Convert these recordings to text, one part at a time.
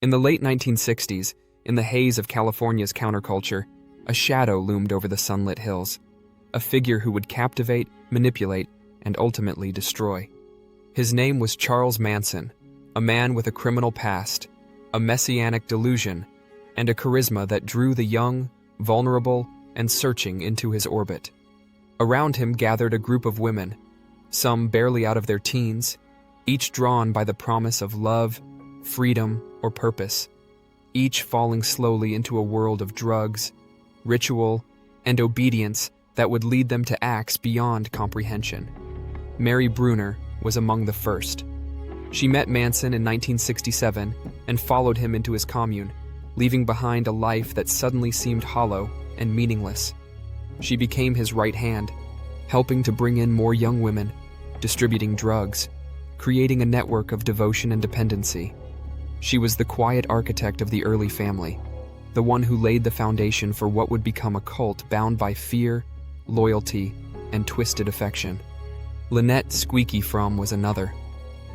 In the late 1960s, in the haze of California's counterculture, a shadow loomed over the sunlit hills, a figure who would captivate, manipulate, and ultimately destroy. His name was Charles Manson, a man with a criminal past, a messianic delusion, and a charisma that drew the young, vulnerable, and searching into his orbit. Around him gathered a group of women, some barely out of their teens, each drawn by the promise of love, freedom, or purpose, each falling slowly into a world of drugs, ritual, and obedience that would lead them to acts beyond comprehension. Mary Bruner was among the first. She met Manson in 1967 and followed him into his commune, leaving behind a life that suddenly seemed hollow and meaningless. She became his right hand, helping to bring in more young women, distributing drugs, creating a network of devotion and dependency. She was the quiet architect of the early family, the one who laid the foundation for what would become a cult bound by fear, loyalty, and twisted affection. Lynette Squeaky Fromm was another.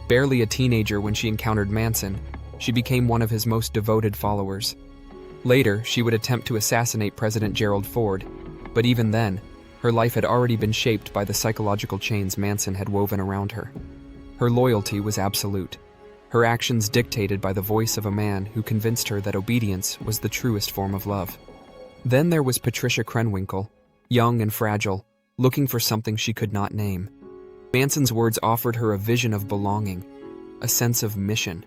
Barely a teenager when she encountered Manson, she became one of his most devoted followers. Later, she would attempt to assassinate President Gerald Ford, but even then, her life had already been shaped by the psychological chains Manson had woven around her. Her loyalty was absolute, her actions dictated by the voice of a man who convinced her that obedience was the truest form of love. Then there was Patricia Krenwinkel, young and fragile, looking for something she could not name. Manson's words offered her a vision of belonging, a sense of mission.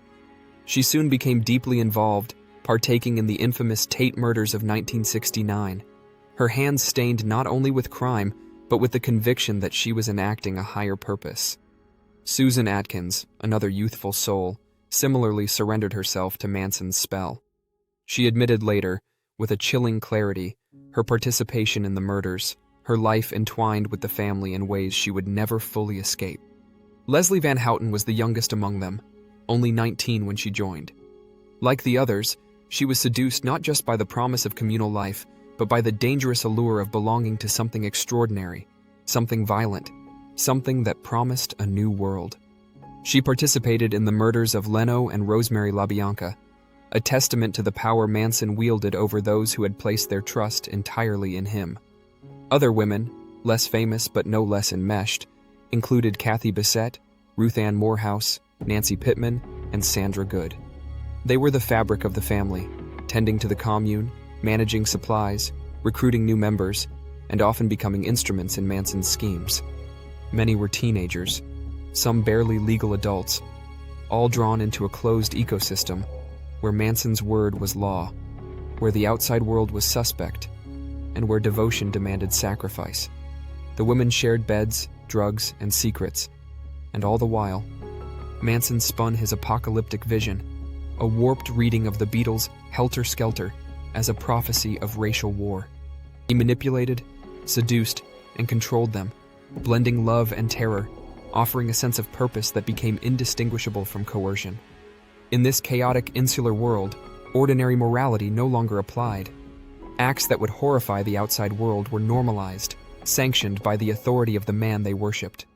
She soon became deeply involved, partaking in the infamous Tate murders of 1969, her hands stained not only with crime, but with the conviction that she was enacting a higher purpose. Susan Atkins, another youthful soul, similarly surrendered herself to Manson's spell. She admitted later, with a chilling clarity, her participation in the murders, her life entwined with the family in ways she would never fully escape. Leslie Van Houten was the youngest among them, only 19 when she joined. Like the others, she was seduced not just by the promise of communal life, but by the dangerous allure of belonging to something extraordinary, something violent, something that promised a new world. She participated in the murders of Leno and Rosemary LaBianca, a testament to the power Manson wielded over those who had placed their trust entirely in him. Other women, less famous but no less enmeshed, included Kathy Bissett, Ruth Ann Morehouse, Nancy Pittman, and Sandra Good. They were the fabric of the family, tending to the commune, managing supplies, recruiting new members, and often becoming instruments in Manson's schemes. Many were teenagers, some barely legal adults, all drawn into a closed ecosystem where Manson's word was law, where the outside world was suspect, and where devotion demanded sacrifice. The women shared beds, drugs, and secrets, and all the while, Manson spun his apocalyptic vision, a warped reading of the Beatles' Helter Skelter, as a prophecy of racial war. He manipulated, seduced, and controlled them, blending love and terror, offering a sense of purpose that became indistinguishable from coercion. In this chaotic, insular world, ordinary morality no longer applied. Acts that would horrify the outside world were normalized, sanctioned by the authority of the man they worshipped.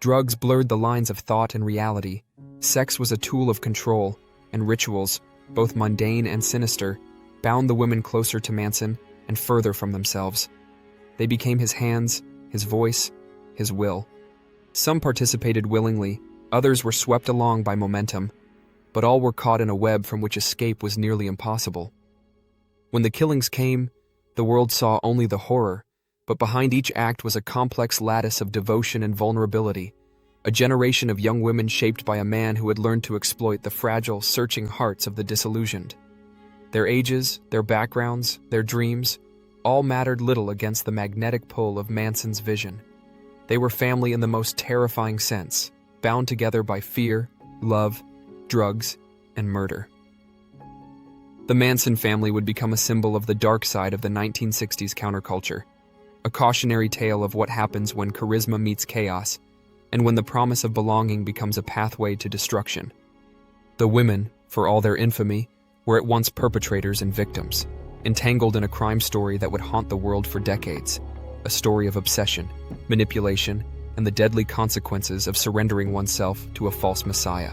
Drugs blurred the lines of thought and reality. Sex was a tool of control, and rituals, both mundane and sinister, bound the women closer to Manson and further from themselves. They became his hands, his voice, his will. Some participated willingly, others were swept along by momentum, but all were caught in a web from which escape was nearly impossible. When the killings came, the world saw only the horror, but behind each act was a complex lattice of devotion and vulnerability, a generation of young women shaped by a man who had learned to exploit the fragile, searching hearts of the disillusioned. Their ages, their backgrounds, their dreams, all mattered little against the magnetic pull of Manson's vision. They were family in the most terrifying sense, bound together by fear, love, drugs, and murder. The Manson family would become a symbol of the dark side of the 1960s counterculture, a cautionary tale of what happens when charisma meets chaos, and when the promise of belonging becomes a pathway to destruction. The women, for all their infamy, were at once perpetrators and victims, entangled in a crime story that would haunt the world for decades, a story of obsession, manipulation, and the deadly consequences of surrendering oneself to a false messiah.